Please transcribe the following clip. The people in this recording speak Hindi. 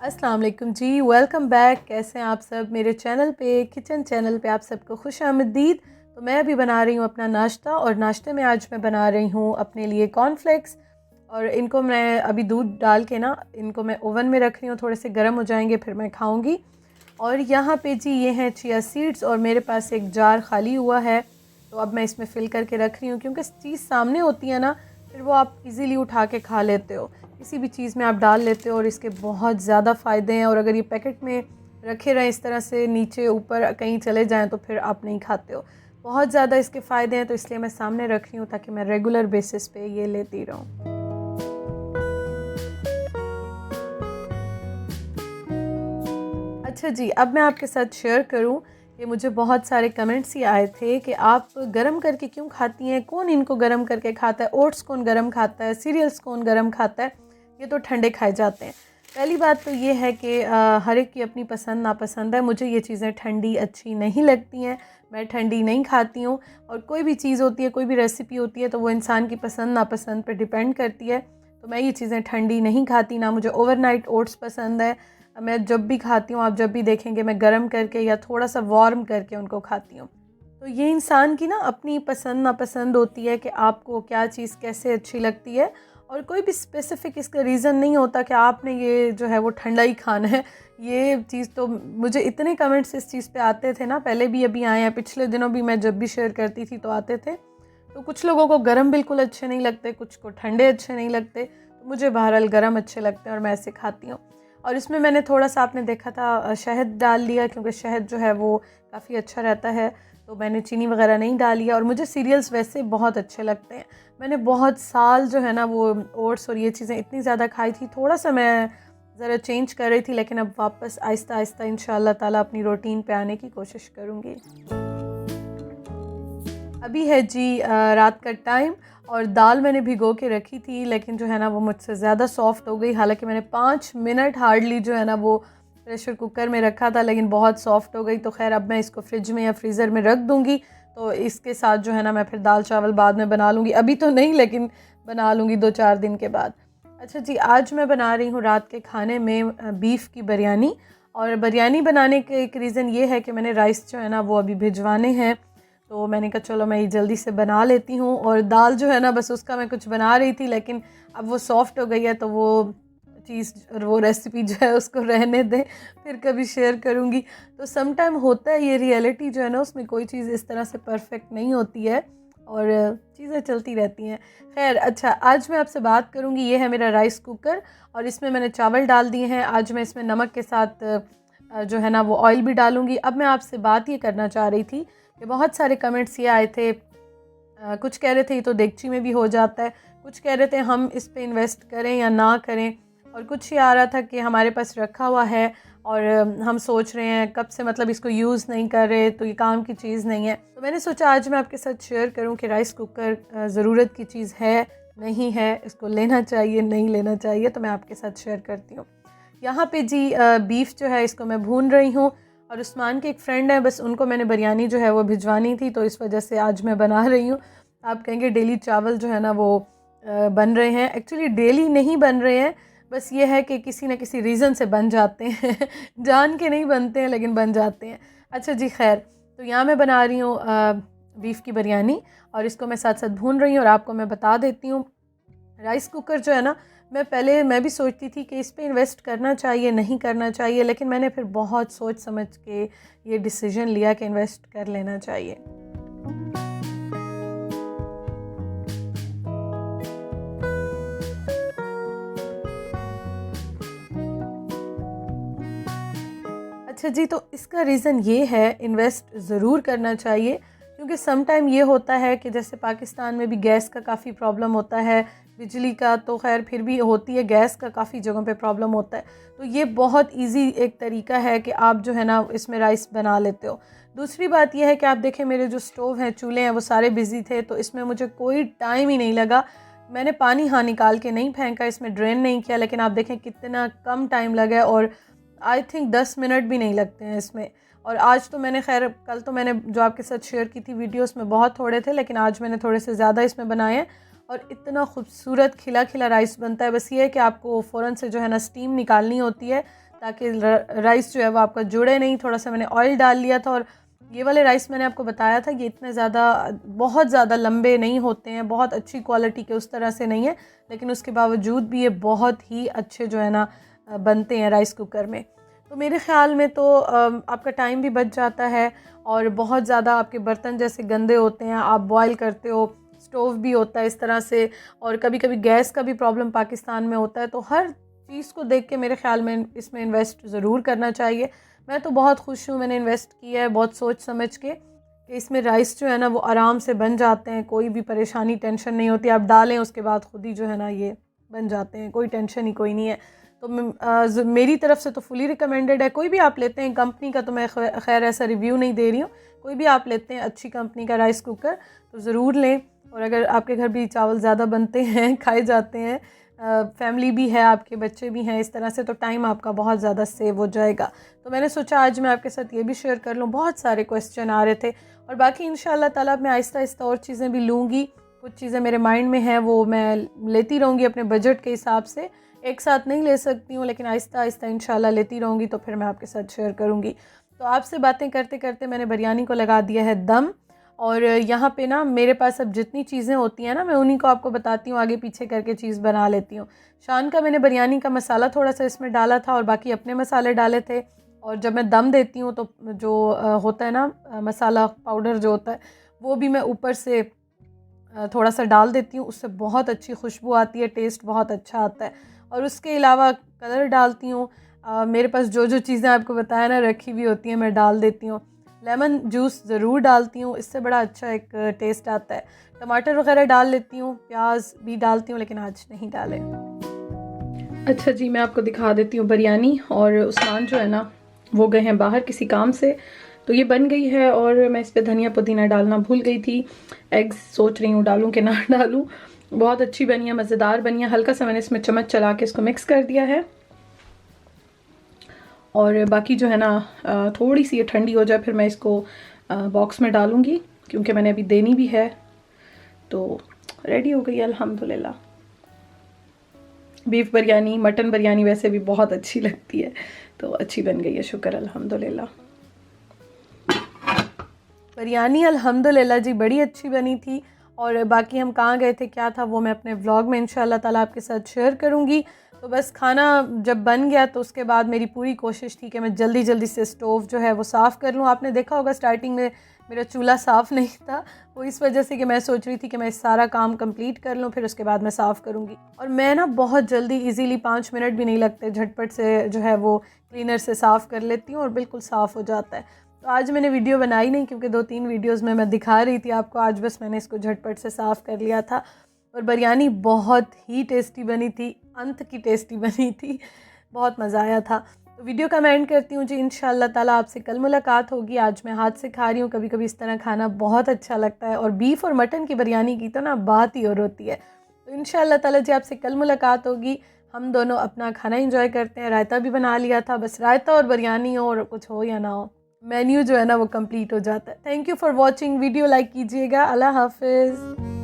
अस्सलाम वालेकुम जी, वेलकम बैक। कैसे हैं आप सब मेरे चैनल पे, किचन चैनल पे आप सबको खुश आमदीद। तो मैं अभी बना रही हूँ अपना नाश्ता, और नाश्ते में आज मैं बना रही हूँ अपने लिए कॉर्नफ्लेक्स। और इनको मैं अभी दूध डाल के ना इनको मैं ओवन में रख रही हूँ, थोड़े से गर्म हो जाएंगे फिर मैं खाऊँगी। और यहाँ पे जी ये हैं चिया सीड्स, और मेरे पास एक जार खाली हुआ है, तो अब मैं इसमें फ़िल करके रख रही हूँ, क्योंकि चीज़ सामने होती है ना, फिर वो आप इजीली उठा के खा लेते हो, किसी भी चीज़ में आप डाल लेते हो, और इसके बहुत ज़्यादा फ़ायदे हैं। और अगर ये पैकेट में रखे रहें इस तरह से, नीचे ऊपर कहीं चले जाएं तो फिर आप नहीं खाते हो। बहुत ज़्यादा इसके फ़ायदे हैं, तो इसलिए मैं सामने रख रही हूँ ताकि मैं रेगुलर बेसिस पे ये लेती रहूँ। अच्छा जी, अब मैं आपके साथ शेयर करूं कि मुझे बहुत सारे कमेंट्स ही आए थे कि आप गरम करके क्यों खाती हैं, कौन इनको गरम करके खाता है, ओट्स कौन गरम खाता है, सीरियल्स कौन गरम खाता है, ये तो ठंडे खाए जाते हैं। पहली बात तो ये है कि हर एक की अपनी पसंद नापसंद है। मुझे ये चीज़ें ठंडी अच्छी नहीं लगती हैं, मैं ठंडी नहीं खाती हूँ। और कोई भी चीज़ होती है, कोई भी रेसिपी होती है, तो वो इंसान की पसंद नापसंद पर डिपेंड करती है। तो मैं ये चीज़ें ठंडी नहीं खाती। ना मुझे ओवरनाइट ओट्स पसंद है। मैं जब भी खाती हूँ, आप जब भी देखेंगे, मैं गरम करके या थोड़ा सा वार्म करके उनको खाती हूँ। तो ये इंसान की ना अपनी पसंद नापसंद होती है कि आपको क्या चीज़ कैसे अच्छी लगती है। और कोई भी स्पेसिफ़िक इसका रीज़न नहीं होता कि आपने ये जो है वो ठंडा ही खाना है। ये चीज़ तो मुझे इतने कमेंट्स इस चीज़ पे आते थे ना, पहले भी अभी आए हैं, पिछले दिनों भी मैं जब भी शेयर करती थी तो आते थे। तो कुछ लोगों को गरम बिल्कुल अच्छे नहीं लगते, कुछ को ठंडे अच्छे नहीं लगते। तो मुझे बहरहाल गरम अच्छे लगते हैं और मैं ऐसे खाती हूँ। और इसमें मैंने थोड़ा सा, आपने देखा था, शहद डाल दिया, क्योंकि शहद जो है वो काफ़ी अच्छा रहता है। तो मैंने चीनी वगैरह नहीं डाली है। और मुझे सीरियल्स वैसे बहुत अच्छे लगते हैं। मैंने बहुत साल जो है ना वो ओट्स और ये चीज़ें इतनी ज़्यादा खाई थी। थोड़ा सा मैं ज़रा चेंज कर रही थी, लेकिन अब वापस आहिस्ता आहिस्ता इंशाअल्लाह ताला अपनी रूटीन पे आने की कोशिश करूँगी। अभी है जी रात का टाइम, और दाल मैंने भिगो के रखी थी, लेकिन जो है ना वो मुझसे ज़्यादा सॉफ़्ट हो गई। हालांकि मैंने 5 मिनट हार्डली जो है ना वो प्रेशर कुकर में रखा था, लेकिन बहुत सॉफ़्ट हो गई। तो खैर अब मैं इसको फ्रिज में या फ्रीज़र में रख दूँगी। तो इसके साथ जो है ना मैं फिर दाल चावल बाद में बना लूँगी, अभी तो नहीं, लेकिन बना लूँगी 2-4 दिन के बाद। अच्छा जी, आज मैं बना रही हूँ रात के खाने में बीफ की बिरयानी। और बिरयानी बनाने के एक रीज़न ये है कि मैंने राइस जो है ना वो अभी भिजवाने हैं। तो मैंने कहा चलो मैं ये जल्दी से बना लेती हूँ। और दाल जो है ना, बस उसका मैं कुछ बना रही थी, लेकिन अब वो सॉफ़्ट हो गई है, तो वो चीज़, वो रेसिपी जो है उसको रहने दें, फिर कभी शेयर करूँगी। तो सम टाइम होता है, ये रियलिटी जो है ना, उसमें कोई चीज़ इस तरह से परफेक्ट नहीं होती है, और चीज़ें चलती रहती हैं। खैर अच्छा, आज मैं आपसे बात करूँगी, ये है मेरा राइस कुकर, और इसमें मैंने चावल डाल दिए हैं। आज मैं इसमें नमक के साथ जो है ना वो ऑयल भी डालूँगी। अब मैं आपसे बात ये करना चाह रही थी कि बहुत सारे कमेंट्स ये आए थे, कुछ कह रहे थे ये तो देगची में भी हो जाता है, कुछ कह रहे थे हम इस पे इन्वेस्ट करें या ना करें, और कुछ ये आ रहा था कि हमारे पास रखा हुआ है और हम सोच रहे हैं कब से, मतलब इसको यूज़ नहीं कर रहे, तो ये काम की चीज़ नहीं है। तो मैंने सोचा आज मैं आपके साथ शेयर करूं कि राइस कुकर ज़रूरत की चीज़ है, नहीं है, इसको लेना चाहिए, नहीं लेना चाहिए। तो मैं आपके साथ शेयर करती हूँ। यहाँ पे जी बीफ जो है इसको मैं भून रही हूँ। और उस्मान के एक फ्रेंड है, बस उनको मैंने बिरयानी जो है वो भिजवानी थी, तो इस वजह से आज मैं बना रही हूँ। आप कहेंगे डेली चावल जो है ना वो बन रहे हैं, एक्चुअली डेली नहीं बन रहे हैं, बस ये है कि किसी न किसी रीज़न से बन जाते हैं जान के नहीं बनते हैं, लेकिन बन जाते हैं। अच्छा जी, खैर, तो यहाँ मैं बना रही हूँ बीफ की बिरयानी, और इसको मैं साथ साथ भून रही हूँ। और आपको मैं बता देती हूँ, राइस कुकर जो है ना, मैं भी सोचती थी कि इस पे इन्वेस्ट करना चाहिए, नहीं करना चाहिए, लेकिन मैंने फिर बहुत सोच समझ के ये डिसीजन लिया कि इन्वेस्ट कर लेना चाहिए। अच्छा जी, तो इसका रीज़न ये है, इन्वेस्ट ज़रूर करना चाहिए, क्योंकि सम टाइम ये होता है कि जैसे पाकिस्तान में भी गैस का काफ़ी प्रॉब्लम होता है, बिजली का तो खैर फिर भी होती है, गैस का काफ़ी जगहों पे प्रॉब्लम होता है। तो ये बहुत इजी एक तरीका है कि आप जो है ना इसमें राइस बना लेते हो। दूसरी बात यह है कि आप देखें, मेरे जो स्टोव हैं, चूल्हे हैं, वो सारे बिज़ी थे, तो इसमें मुझे कोई टाइम ही नहीं लगा। मैंने पानी हाँ निकाल के नहीं फेंका, इसमें ड्रेन नहीं किया, लेकिन आप देखें कितना कम टाइम लगा है, और आई थिंक 10 मिनट भी नहीं लगते हैं इसमें। और आज तो मैंने, खैर कल तो मैंने जो आपके साथ शेयर की थी वीडियोस में बहुत थोड़े थे, लेकिन आज मैंने थोड़े से ज़्यादा इसमें बनाए हैं, और इतना खूबसूरत खिला खिला राइस बनता है। बस ये है कि आपको फ़ौरन से जो है ना स्टीम निकालनी होती है, ताकि राइस जो है वो आपका जुड़े नहीं। थोड़ा सा मैंने ऑयल डाल लिया था। और ये वाले राइस मैंने आपको बताया था ये इतने ज़्यादा बहुत ज़्यादा लंबे नहीं होते हैं, बहुत अच्छी क्वालिटी के उस तरह से नहीं है, लेकिन उसके बावजूद भी ये बहुत ही अच्छे जो है ना बनते हैं राइस कुकर में। तो मेरे ख़्याल में तो आपका टाइम भी बच जाता है और बहुत ज़्यादा आपके बर्तन जैसे गंदे होते हैं, आप बॉयल करते हो, स्टोव भी होता है इस तरह से, और कभी कभी गैस का भी प्रॉब्लम पाकिस्तान में होता है। तो हर चीज़ को देख के मेरे ख़्याल में इसमें इन्वेस्ट ज़रूर करना चाहिए। मैं तो बहुत खुश हूँ, मैंने इन्वेस्ट किया है बहुत सोच समझ के कि इसमें राइस जो है ना वो आराम से बन जाते हैं, कोई भी परेशानी टेंशन नहीं होती। आप डालें उसके बाद खुद ही जो है ना ये बन जाते हैं, कोई टेंशन ही कोई नहीं है। तो मेरी तरफ से तो फुली रिकमेंडेड है। कोई भी आप लेते हैं कंपनी का, तो मैं खैर ऐसा रिव्यू नहीं दे रही हूँ, कोई भी आप लेते हैं अच्छी कंपनी का राइस कुकर तो ज़रूर लें। और अगर आपके घर भी चावल ज़्यादा बनते हैं, खाए जाते हैं, फैमिली भी है, आपके बच्चे भी हैं इस तरह से, तो टाइम आपका बहुत ज़्यादा सेव हो जाएगा। तो मैंने सोचा आज मैं आपके साथ ये भी शेयर कर लूँ। बहुत सारे क्वेश्चन आ रहे थे और बाकी इंशाल्लाह ताला मैं आहिस्ता आहिस्ता और चीज़ें भी लूँगी। कुछ चीज़ें मेरे माइंड में हैं वो मैं लेती रहूँगी अपने बजट के हिसाब से, एक साथ नहीं ले सकती हूँ, लेकिन आहिस्ता आहिस्ता इंशाल्लाह लेती रहूँगी तो फिर मैं आपके साथ शेयर करूँगी। तो आपसे बातें करते करते मैंने बिरयानी को लगा दिया है दम। और यहाँ पे ना मेरे पास अब जितनी चीज़ें होती हैं ना मैं उन्हीं को आपको बताती हूँ, आगे पीछे करके चीज़ बना लेती हूँ। शान का मैंने बिरयानी का मसाला थोड़ा सा इसमें डाला था और बाकी अपने मसाले डाले थे। और जब मैं दम देती हूँ तो जो होता है ना मसाला पाउडर जो होता है वो भी मैं ऊपर से थोड़ा सा डाल देती हूँ, उससे बहुत अच्छी खुशबू आती है, टेस्ट बहुत अच्छा आता है। और उसके अलावा कलर डालती हूँ। मेरे पास जो जो चीज़ें आपको बताया ना रखी हुई होती हैं मैं डाल देती हूँ। लेमन जूस ज़रूर डालती हूँ, इससे बड़ा अच्छा एक टेस्ट आता है। टमाटर वगैरह डाल लेती हूँ, प्याज भी डालती हूँ, लेकिन आज नहीं डाले। अच्छा जी, मैं आपको दिखा देती हूँ बिरयानी। और उस्मान जो है ना वो गए हैं बाहर किसी काम से, तो ये बन गई है। और मैं इस पर धनिया पुदीना डालना भूल गई थी। एग्स सोच रही हूँ डालूँ कि ना डालूँ। बहुत अच्छी बनी है, मज़ेदार बनी है। हल्का सा मैंने इसमें चम्मच चला के इसको मिक्स कर दिया है। और बाकी जो है ना थोड़ी सी ये ठंडी हो जाए फिर मैं इसको बॉक्स में डालूँगी, क्योंकि मैंने अभी देनी भी है। तो रेडी हो गई अल्हम्दुलिल्लाह। बीफ बिरयानी, मटन बिरयानी वैसे भी बहुत अच्छी लगती है, तो अच्छी बन गई है, शुक्र अल्हम्दुलिल्लाह। बिरयानी अल्हम्दुलिल्लाह जी बड़ी अच्छी बनी थी। और बाकी हम कहाँ गए थे क्या था वो मैं अपने व्लॉग में इंशाल्लाह ताला आपके साथ शेयर करूँगी। तो बस खाना जब बन गया तो उसके बाद मेरी पूरी कोशिश थी कि मैं जल्दी जल्दी से स्टोव जो है वो साफ़ कर लूँ। आपने देखा होगा स्टार्टिंग में मेरा चूल्हा साफ़ नहीं था, वो इस वजह से कि मैं सोच रही थी कि मैं सारा काम कंप्लीट कर लूँ फिर उसके बाद मैं साफ़ करूँगी। और मैं ना बहुत जल्दी इजीली 5 मिनट भी नहीं लगते, झटपट से जो है वो क्लीनर से साफ़ कर लेती हूँ और बिल्कुल साफ़ हो जाता है। तो आज मैंने वीडियो बनाई नहीं क्योंकि 2-3 वीडियोस में मैं दिखा रही थी आपको, आज बस मैंने इसको झटपट से साफ़ कर लिया था। और बिरयानी बहुत ही टेस्टी बनी थी, अंत की टेस्टी बनी थी, बहुत मज़ा आया था। तो वीडियो का मैं एंड करती हूँ जी। इंशाल्लाह ताला आपसे कल मुलाकात होगी। आज मैं हाथ से खा रही हूँ, कभी कभी इस तरह खाना बहुत अच्छा लगता है। और बीफ और मटन की बिरयानी की तो ना बात ही और होती है। तो इंशाल्लाह ताला जी आपसे कल मुलाकात होगी। हम दोनों अपना खाना एंजॉय करते हैं। रायता भी बना लिया था, बस रायता और बिरयानी हो और कुछ हो या ना हो, मेन्यू जो है ना वो कंप्लीट हो जाता है। Thank you for watching, video like कीजिएगा। अल्लाह हाफिज़।